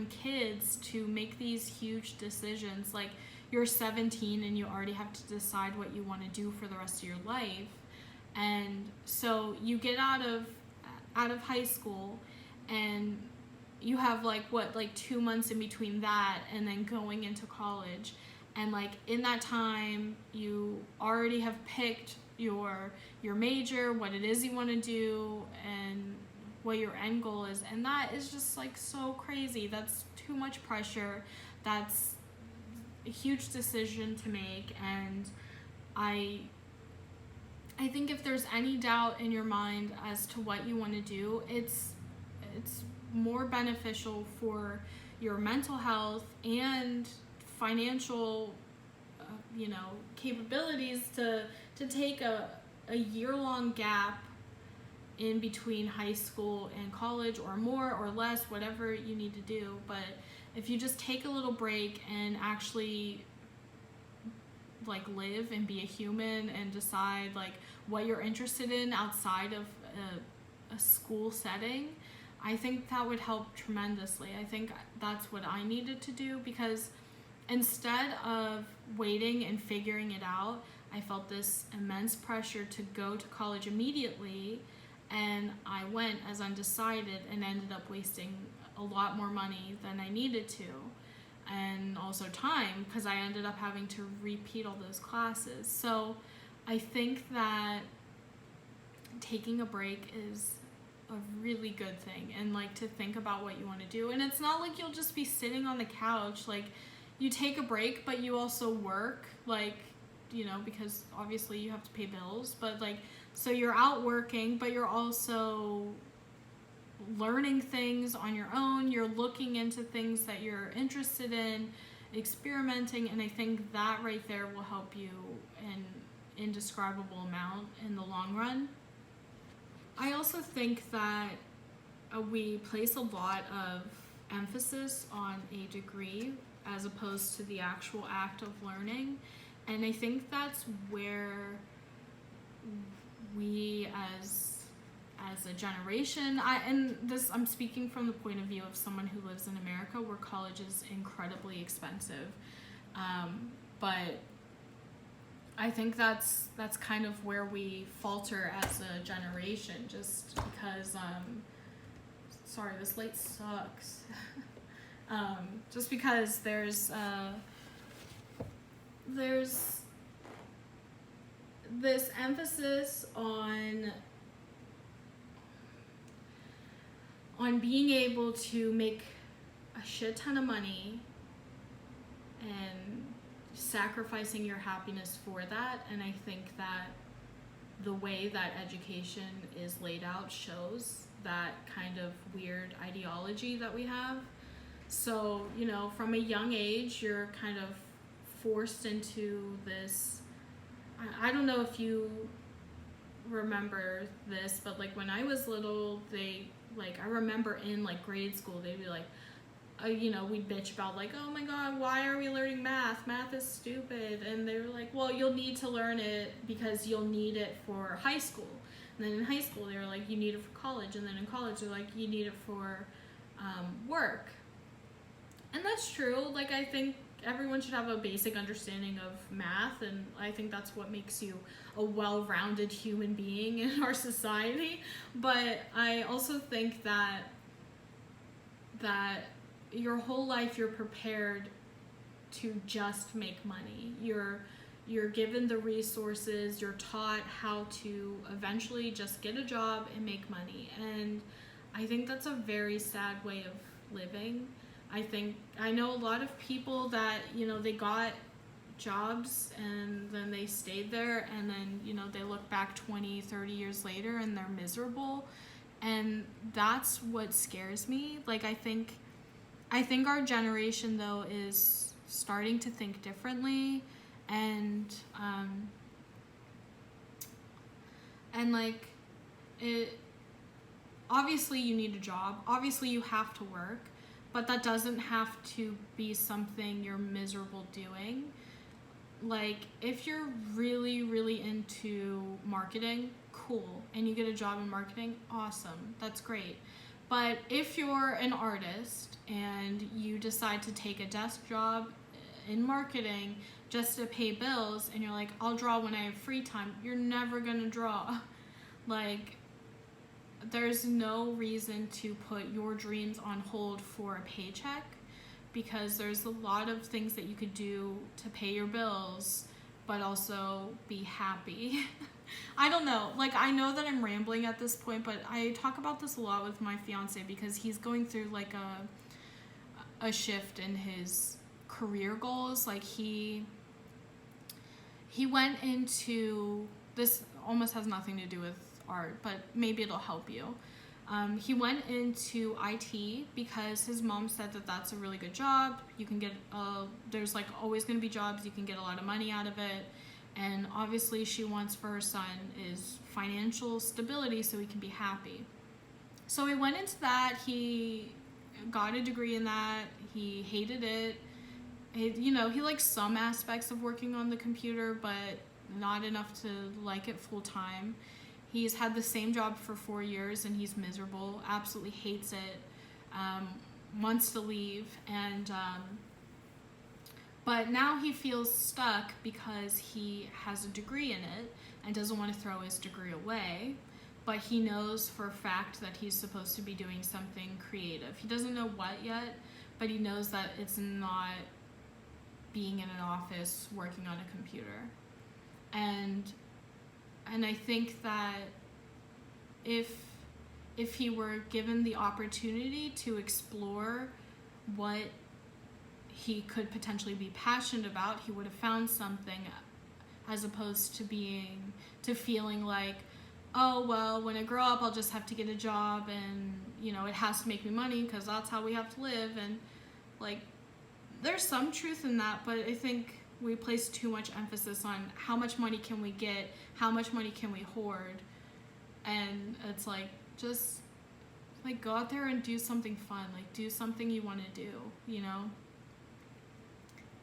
kids to make these huge decisions. Like, you're 17 and you already have to decide what you want to do for the rest of your life. And so you get out of high school and you have like 2 months in between that and then going into college. And like in that time you already have picked your major, what it is you want to do, and what your end goal is. And that is just like so crazy. That's too much pressure. That's a huge decision to make. And I think if there's any doubt in your mind as to what you want to do, it's more beneficial for your mental health and financial capabilities to take a year-long gap in between high school and college, or more or less, whatever you need to do. But if you just take a little break and actually like live and be a human and decide like what you're interested in outside of a school setting, I think that would help tremendously. I think that's what I needed to do, because instead of waiting and figuring it out, I felt this immense pressure to go to college immediately, and I went as undecided and ended up wasting a lot more money than I needed to. and also time, because I ended up having to repeat all those classes. So I think that taking a break is a really good thing, and like to think about what you want to do. And it's not like you'll just be sitting on the couch. Like, you take a break, but you also work, like, you know, because obviously you have to pay bills, but like, so you're out working, but you're also learning things on your own. You're looking into things that you're interested in, experimenting, and I think that right there will help you an indescribable amount in the long run. I also think that we place a lot of emphasis on a degree as opposed to the actual act of learning, and I think that's where we as a generation, I'm speaking from the point of view of someone who lives in America, where college is incredibly expensive, but I think that's kind of where we falter as a generation, just because sorry, this light sucks. Just because there's this emphasis on being able to make a shit ton of money and sacrificing your happiness for that. And I think that the way that education is laid out shows that kind of weird ideology that we have. So, you know, from a young age, you're kind of forced into this, I don't know if you remember this, but like when I was little, I remember in like grade school, they'd be like, you know, we'd bitch about like, oh my god, why are we learning math? Math is stupid. And they were like, well, you'll need to learn it because you'll need it for high school. And then in high school, they were like, you need it for college. And then in college, they're like, you need it for work. And that's true. Like, I think everyone should have a basic understanding of math, and I think that's what makes you a well-rounded human being in our society. But I also think that your whole life you're prepared to just make money. You're given the resources, you're taught how to eventually just get a job and make money. And I think that's a very sad way of living. I know a lot of people that, you know, they got jobs and then they stayed there, and then, you know, they look back 20, 30 years later and they're miserable. And that's what scares me. Like, I think our generation, though, is starting to think differently, and like, it, obviously you need a job, obviously you have to work, but that doesn't have to be something you're miserable doing. Like, if you're really, really into marketing, cool, and you get a job in marketing, awesome, that's great. But if you're an artist and you decide to take a desk job in marketing just to pay bills, and you're like, I'll draw when I have free time, you're never gonna draw. Like, there's no reason to put your dreams on hold for a paycheck, because there's a lot of things that you could do to pay your bills but also be happy. I don't know, like, I know that I'm rambling at this point, but I talk about this a lot with my fiance because he's going through like a shift in his career goals. Like, he went into this, almost has nothing to do with art, but maybe it'll help you. He went into IT because his mom said that that's a really good job. You can get, there's like always going to be jobs, you can get a lot of money out of it. And obviously she wants for her son is financial stability so he can be happy. So he went into that, he got a degree in that, he hated it. You know, he likes some aspects of working on the computer, but not enough to like it full time. He's had the same job for 4 years and he's miserable, absolutely hates it, wants to leave, and but now he feels stuck because he has a degree in it and doesn't want to throw his degree away, but he knows for a fact that he's supposed to be doing something creative. He doesn't know what yet, but he knows that it's not being in an office working on a computer. And I think that if he were given the opportunity to explore what he could potentially be passionate about, he would have found something, as opposed to feeling like, oh, well, when I grow up, I'll just have to get a job and, it has to make me money because that's how we have to live. And, like, there's some truth in that, but I think we place too much emphasis on how much money can we get, how much money can we hoard. And it's like, just, like, go out there and do something fun. Like, do something you want to do,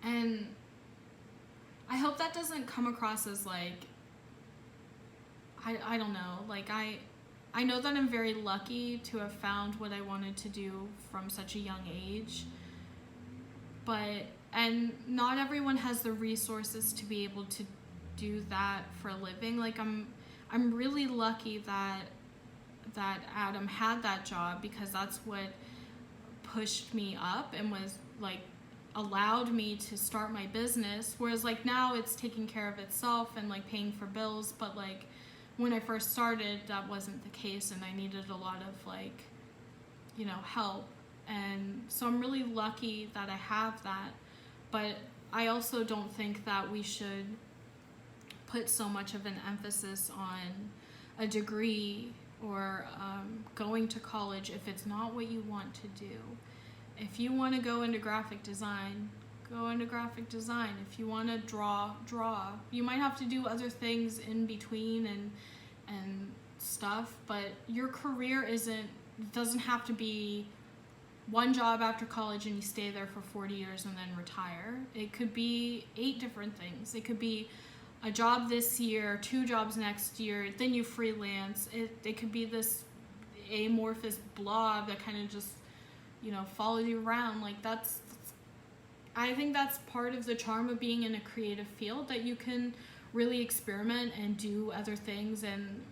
And I hope that doesn't come across as, like, I don't know. Like, I know that I'm very lucky to have found what I wanted to do from such a young age. And not everyone has the resources to be able to do that for a living. Like, I'm really lucky that Adam had that job, because that's what pushed me up and was, like, allowed me to start my business. Whereas, like, now it's taking care of itself and, like, paying for bills. But, like, when I first started, that wasn't the case, and I needed a lot of, like, help. And so I'm really lucky that I have that. But I also don't think that we should put so much of an emphasis on a degree or going to college if it's not what you want to do. If you want to go into graphic design, go into graphic design. If you want to draw. You might have to do other things in between and stuff, but your career doesn't have to be one job after college and you stay there for 40 years and then retire. It could be 8 different things. It could be a job this year, 2 jobs next year, then you freelance. It could be this amorphous blob that kind of just, follows you around. Like, I think that's part of the charm of being in a creative field, that you can really experiment and do other things. And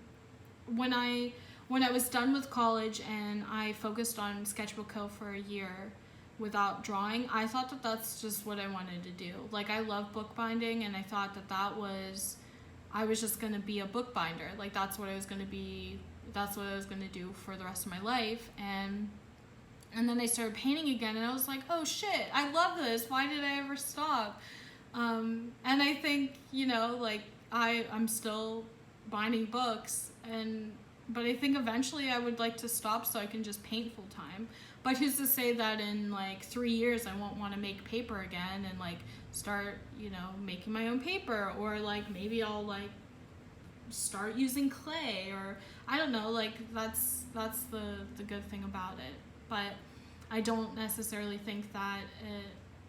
when I was done with college and I focused on Sketchbook Co. for a year without drawing, I thought that that's just what I wanted to do. Like, I love bookbinding, and I thought I was just going to be a bookbinder. Like, that's what I was going to be, that's what I was going to do for the rest of my life. And then I started painting again, and I was like, oh shit, I love this. Why did I ever stop? And I think, like, I'm still binding books, but I think eventually I would like to stop so I can just paint full time. But who's to say that in, like, 3 years I won't want to make paper again and, like, start, making my own paper, or, like, maybe I'll, like, start using clay, or I don't know. Like, that's the good thing about it. But I don't necessarily think that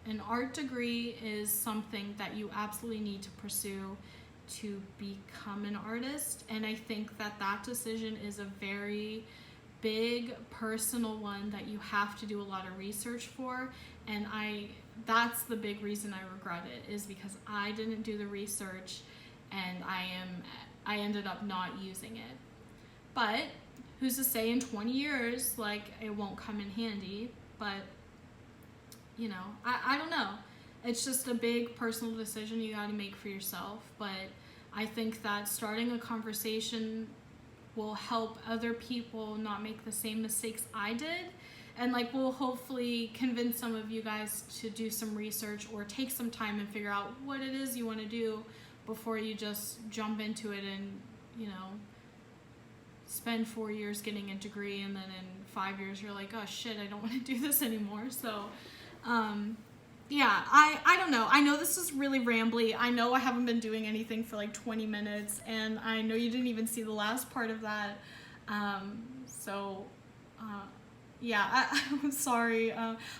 an art degree is something that you absolutely need to pursue to become an artist. And I think that decision is a very big personal one that you have to do a lot of research for. And that's the big reason I regret it, is because I didn't do the research, and I ended up not using it. But who's to say in 20 years, like, it won't come in handy. But, I don't know. It's just a big personal decision you got to make for yourself. But I think that starting a conversation will help other people not make the same mistakes I did. And, like, will hopefully convince some of you guys to do some research or take some time and figure out what it is you want to do before you just jump into it and, spend 4 years getting a degree, and then in 5 years you're like, oh shit, I don't want to do this anymore. So yeah, I don't know. I know this is really rambly. I know I haven't been doing anything for like 20 minutes, and I know you didn't even see the last part of that. Yeah, I'm sorry.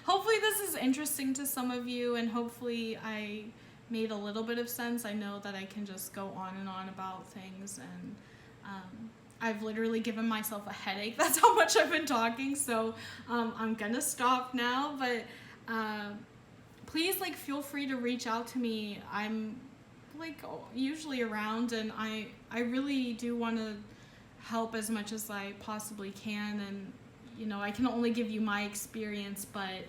Hopefully this is interesting to some of you, and hopefully I made a little bit of sense. I know that I can just go on and on about things, and I've literally given myself a headache. That's how much I've been talking. So I'm gonna stop now, but please, like, feel free to reach out to me. I'm, like, usually around, and I really do want to help as much as I possibly can. And I can only give you my experience, but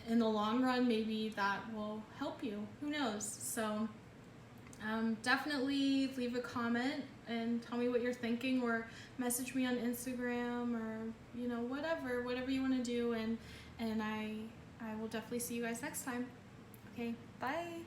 in the long run, maybe that will help you. Who knows? So definitely leave a comment and tell me what you're thinking, or message me on Instagram, or whatever you want to do, and I will definitely see you guys next time. Okay, bye.